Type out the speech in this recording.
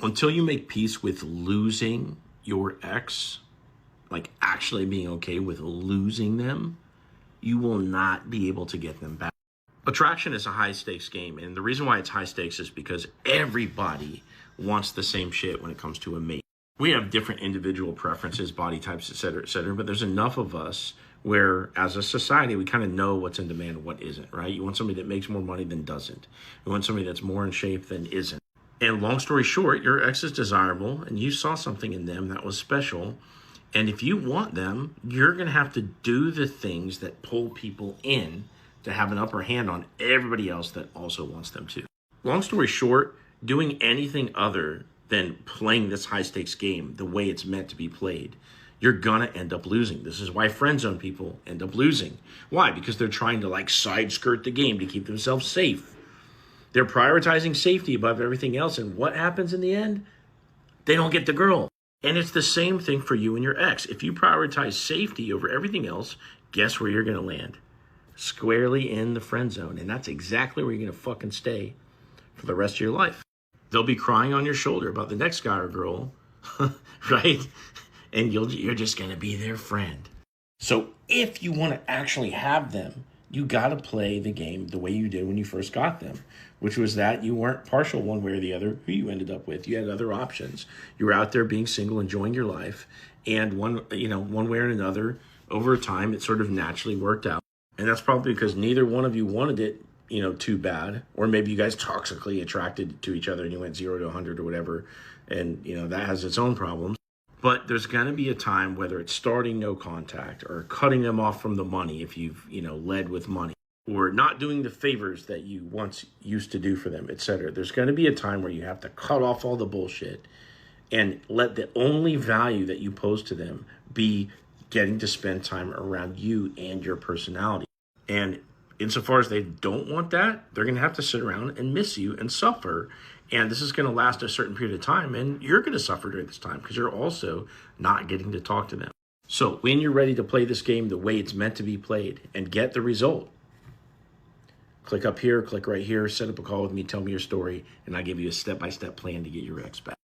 Until you make peace with losing your ex, like actually being okay with losing them, you will not be able to get them back. Attraction is a high stakes game. And the reason why it's high stakes is because everybody wants the same shit when it comes to a mate. We have different individual preferences, body types, et cetera, but there's enough of us where as a society, we kind of know what's in demand and what isn't, right? You want somebody that makes more money than doesn't. You want somebody that's more in shape than isn't. And long story short, your ex is desirable and you saw something in them that was special. And if you want them, you're going to have to do the things that pull people in to have an upper hand on everybody else that also wants them too. Long story short, doing anything other than playing this high stakes game the way it's meant to be played, you're gonna end up losing. This is why friend zone people end up losing. Why? Because they're trying to like side skirt the game to keep themselves safe. They're prioritizing safety above everything else. And what happens in the end? They don't get the girl. And it's the same thing for you and your ex. If you prioritize safety over everything else, guess where you're gonna land? Squarely in the friend zone. And that's exactly where you're gonna fucking stay for the rest of your life. They'll be crying on your shoulder about the next guy or girl, right? And you're just gonna be their friend. So if you wanna actually have them, you gotta play the game the way you did when you first got them, which was that you weren't partial one way or the other who you ended up with. You had other options. You were out there being single, enjoying your life, and one way or another, over time, it sort of naturally worked out. And that's probably because neither one of you wanted it, too bad, or maybe you guys toxically attracted to each other and you went 0 to 100 or whatever, and that has its own problems. But there's going to be a time, whether it's starting no contact or cutting them off from the money if you've led with money, or not doing the favors that you once used to do for them, etc. There's going to be a time where you have to cut off all the bullshit and let the only value that you pose to them be getting to spend time around you and your personality. And insofar as they don't want that, they're going to have to sit around and miss you and suffer. And this is going to last a certain period of time. And you're going to suffer during this time because you're also not getting to talk to them. So when you're ready to play this game the way it's meant to be played and get the result, click up here, click right here, set up a call with me, tell me your story, and I'll give you a step-by-step plan to get your ex back.